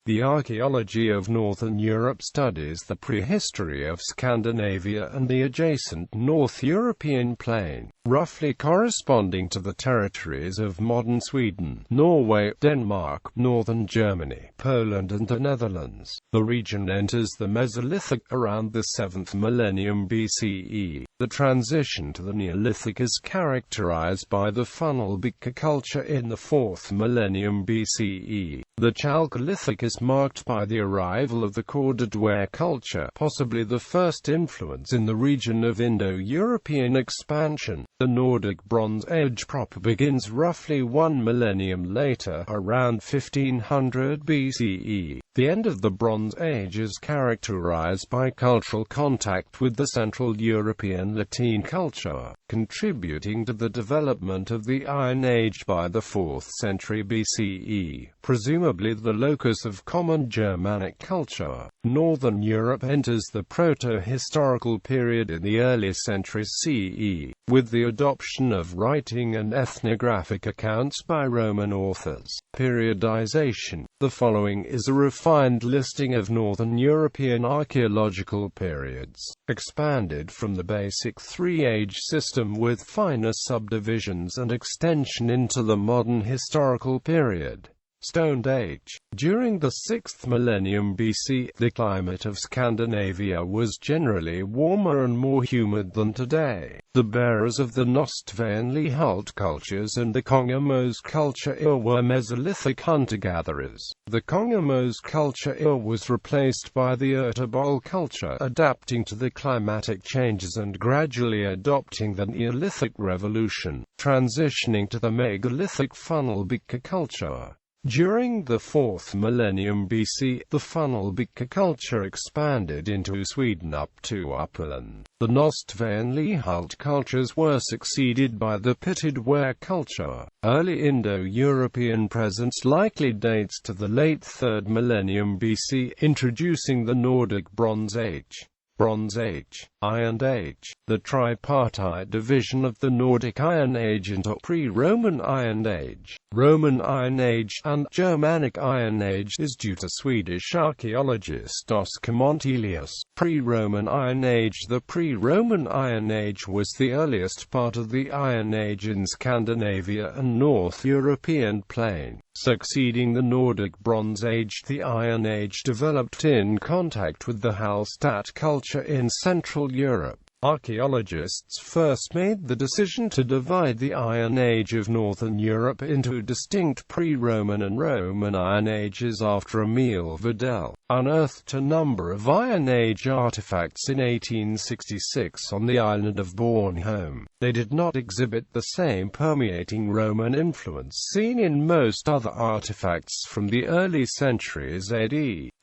The archaeology of Northern Europe studies the prehistory of Scandinavia and the adjacent North European plain, roughly corresponding to the territories of modern Sweden, Norway, Denmark, northern Germany, Poland and the Netherlands. The region enters the Mesolithic around the 7th millennium BCE. The transition to the Neolithic is characterized by the Funnelbeaker culture in the 4th millennium BCE. The Chalcolithic is marked by the arrival of the Corded Ware culture, possibly the first influence in the region of Indo-European expansion. The Nordic Bronze Age proper begins roughly 1 millennium later, around 1500 BCE. The end of the Bronze Age is characterized by cultural contact with the Central European Latin culture, contributing to the development of the Iron Age by the 4th century BCE, presumably the locus of common Germanic culture. Northern Europe enters the proto-historical period in the early centuries CE, with the adoption of writing and ethnographic accounts by Roman authors. Periodization. The following is a refined listing of Northern European archaeological periods, expanded from the basic three-age system with finer subdivisions and extension into the modern historical period. Stone Age. During the 6th millennium BC, the climate of Scandinavia was generally warmer and more humid than today. The bearers of the Nostvaenli-Hult cultures and the Kongamose culture were Mesolithic hunter-gatherers. The Kongamose culture was replaced by the Ertebol culture, adapting to the climatic changes and gradually adopting the Neolithic revolution, transitioning to the megalithic Funnelbeaker culture. During the 4th millennium BC, the Funnelbeaker culture expanded into Sweden up to Uppland. The Nostvaenli-Hult cultures were succeeded by the Pitted Ware culture. Early Indo-European presence likely dates to the late 3rd millennium BC, introducing the Nordic Bronze Age. Bronze Age, Iron Age. The tripartite division of the Nordic Iron Age into pre-Roman Iron Age, Roman Iron Age, and Germanic Iron Age is due to Swedish archaeologist Oskar Montelius. Pre-Roman Iron Age. The pre-Roman Iron Age was the earliest part of the Iron Age in Scandinavia and North European plain. Succeeding the Nordic Bronze Age, the Iron Age developed in contact with the Hallstatt culture in Central Europe. Archaeologists first made the decision to divide the Iron Age of Northern Europe into distinct pre-Roman and Roman Iron Ages after Emil Vidal unearthed a number of Iron Age artifacts in 1866 on the island of Bornholm. They did not exhibit the same permeating Roman influence seen in most other artifacts from the early centuries AD,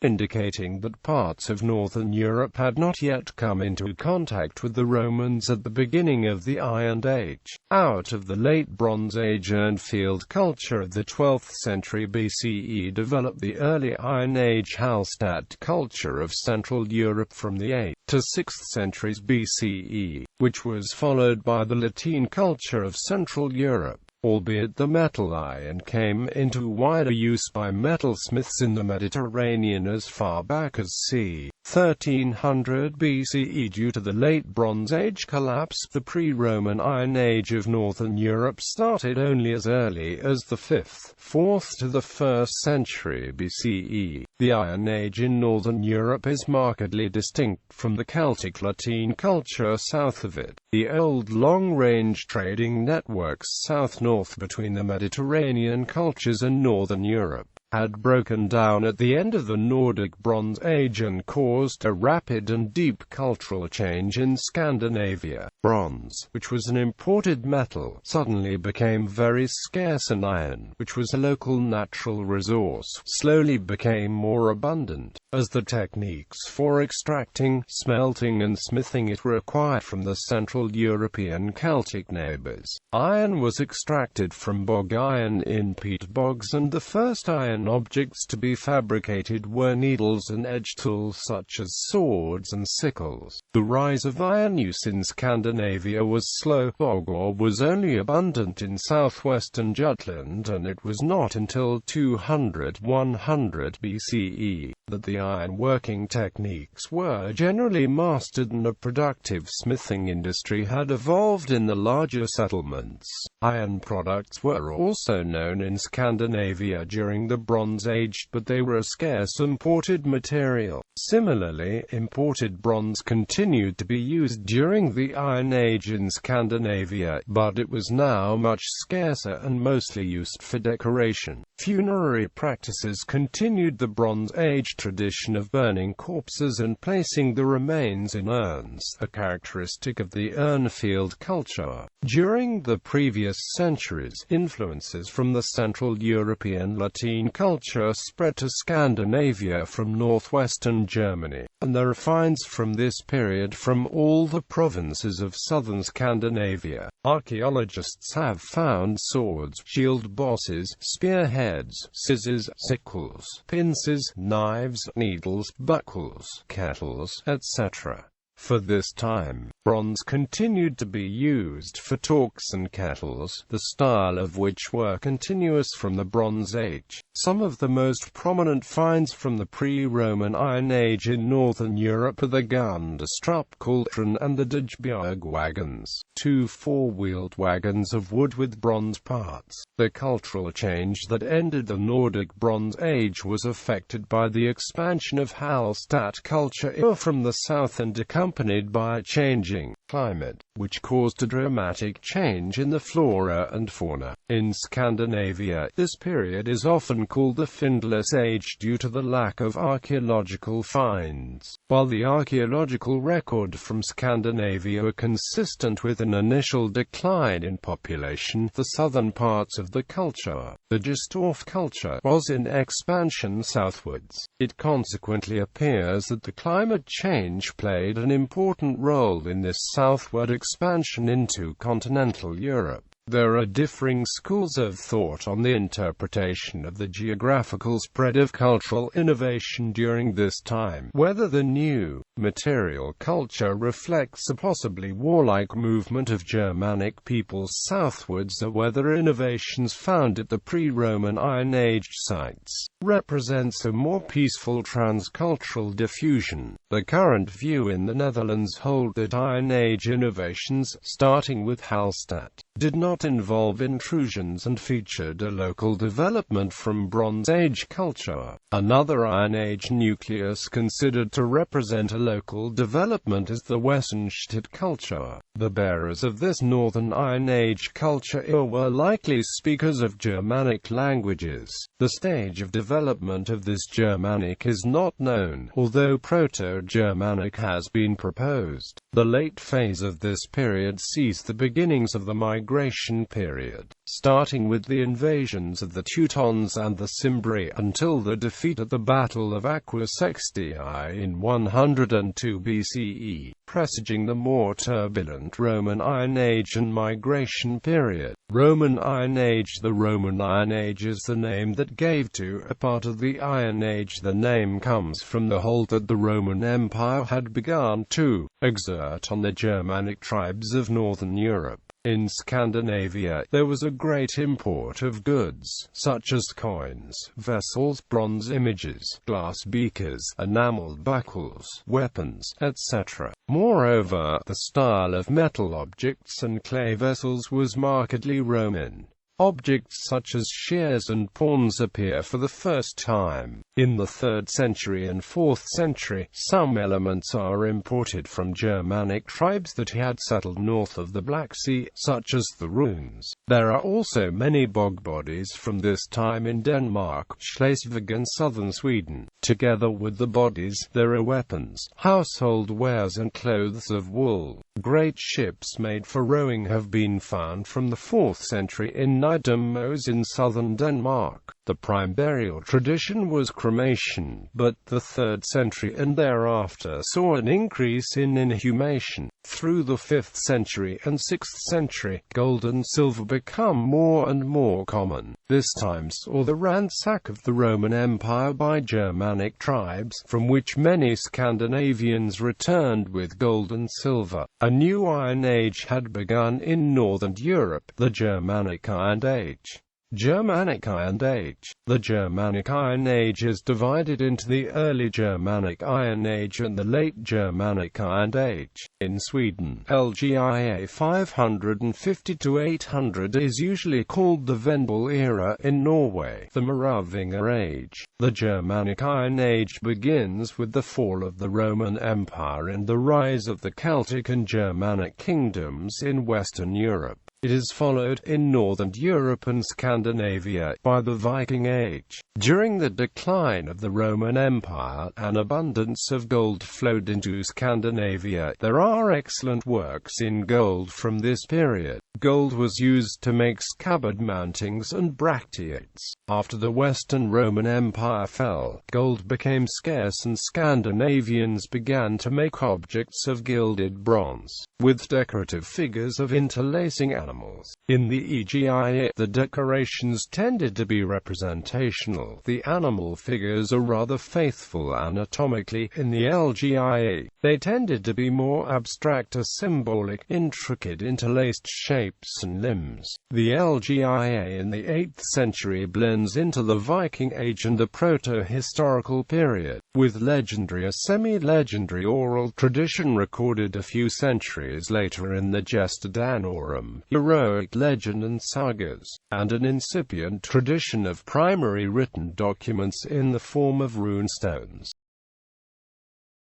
indicating that parts of Northern Europe had not yet come into contact with the Romans at the beginning of the Iron Age. Out of the late Bronze Age Urnfield culture of the 12th century BCE developed the early Iron Age Hallstatt culture of Central Europe from the 8th to 6th centuries BCE, which was followed by the Latin culture of Central Europe. Albeit the metal iron came into wider use by metalsmiths in the Mediterranean as far back as c. 1300 BCE due to the late Bronze Age collapse, the pre-Roman Iron Age of Northern Europe started only as early as the 5th, 4th to the 1st century BCE. The Iron Age in Northern Europe is markedly distinct from the Celtic Latin culture south of it. The old long-range trading networks south-north between the Mediterranean cultures and Northern Europe had broken down at the end of the Nordic Bronze Age and caused a rapid and deep cultural change in Scandinavia. Bronze, which was an imported metal, suddenly became very scarce, and iron, which was a local natural resource, slowly became more abundant, as the techniques for extracting, smelting and smithing it were acquired from the Central European Celtic neighbors. Iron was extracted from bog iron in peat bogs, and the first iron iron objects to be fabricated were needles and edge tools such as swords and sickles. The rise of iron use in Scandinavia was slow. Ore was only abundant in southwestern Jutland, and it was not until 200–100 BCE that the iron-working techniques were generally mastered and a productive smithing industry had evolved in the larger settlements. Iron products were also known in Scandinavia during the Bronze Age, but they were a scarce imported material. Similarly, imported bronze continued to be used during the Iron Age in Scandinavia, but it was now much scarcer and mostly used for decoration. Funerary practices continued the Bronze Age tradition of burning corpses and placing the remains in urns, a characteristic of the urn-field culture. During the previous centuries, influences from the Central European Latin culture spread to Scandinavia from northwestern Germany, and there are finds from this period from all the provinces of southern Scandinavia. Archaeologists have found swords, shield bosses, spearheads, scissors, sickles, pincers, knives, needles, buckles, kettles, etc. For this time, bronze continued to be used for torques and kettles, the style of which were continuous from the Bronze Age. Some of the most prominent finds from the pre-Roman Iron Age in northern Europe are the Gundestrup cauldron and the Dagberg wagons, two four-wheeled wagons of wood with bronze parts. The cultural change that ended the Nordic Bronze Age was affected by the expansion of Hallstatt culture from the south and accompanied by a changing climate, which caused a dramatic change in the flora and fauna. In Scandinavia, this period is often called the Findless Age due to the lack of archaeological finds. While the archaeological record from Scandinavia are consistent with an initial decline in population, the southern parts of the culture, the Gistorf culture, was in expansion southwards. It consequently appears that the climate change played an important role in this southward expansion into continental Europe. There are differing schools of thought on the interpretation of the geographical spread of cultural innovation during this time, whether the new material culture reflects a possibly warlike movement of Germanic peoples southwards, or whether innovations found at the pre-Roman Iron Age sites represents a more peaceful transcultural diffusion. The current view in the Netherlands holds that Iron Age innovations, starting with Hallstatt, did not involve intrusions and featured a local development from Bronze Age culture. Another Iron Age nucleus considered to represent a local development is the Wesenstadt culture. The bearers of this northern Iron Age culture were likely speakers of Germanic languages. The stage of development of this Germanic is not known, although Proto-Germanic has been proposed. The late phase of this period sees the beginnings of the migration period, starting with the invasions of the Teutons and the Cimbri until the defeat at the Battle of Aquae Sextiae in 102 BCE, presaging the more turbulent Roman Iron Age and migration period. Roman Iron Age. The Roman Iron Age is the name that gave to a part of the Iron Age. The name comes from the hold that the Roman Empire had begun to exert on the Germanic tribes of northern Europe. In Scandinavia, there was a great import of goods, such as coins, vessels, bronze images, glass beakers, enameled buckles, weapons, etc. Moreover, the style of metal objects and clay vessels was markedly Roman. Objects such as shears and pawns appear for the first time in the 3rd century and 4th century. Some elements are imported from Germanic tribes that had settled north of the Black Sea, such as the runes. There are also many bog bodies from this time in Denmark, Schleswig and southern Sweden. Together with the bodies, there are weapons, household wares and clothes of wool. Great ships made for rowing have been found from the 4th century in Nydam in southern Denmark. The prime burial tradition was cremation, but the 3rd century and thereafter saw an increase in inhumation. Through the 5th century and 6th century, gold and silver become more and more common. This time saw the ransack of the Roman Empire by Germanic tribes, from which many Scandinavians returned with gold and silver. A new Iron Age had begun in Northern Europe, the Germanic Iron Age. Germanic Iron Age. The Germanic Iron Age is divided into the Early Germanic Iron Age and the Late Germanic Iron Age. In Sweden, LGIA 550 to 800 is usually called the Vendel era. In Norway, the Merovingian Age. The Germanic Iron Age begins with the fall of the Roman Empire and the rise of the Celtic and Germanic kingdoms in Western Europe. It is followed, in Northern Europe and Scandinavia, by the Viking Age. During the decline of the Roman Empire, an abundance of gold flowed into Scandinavia. There are excellent works in gold from this period. Gold was used to make scabbard mountings and bracteates. After the Western Roman Empire fell, gold became scarce and Scandinavians began to make objects of gilded bronze, with decorative figures of interlacing animals. In the EGIA, the decorations tended to be representational. The animal figures are rather faithful anatomically. In the LGIA, they tended to be more abstract or symbolic, intricate interlaced shapes and limbs. The LGIA in the 8th century blends into the Viking Age and the proto-historical period, with legendary or semi-legendary oral tradition recorded a few centuries later in the Gesta Danorum, heroic legend and sagas, and an incipient tradition of primary written documents in the form of rune stones.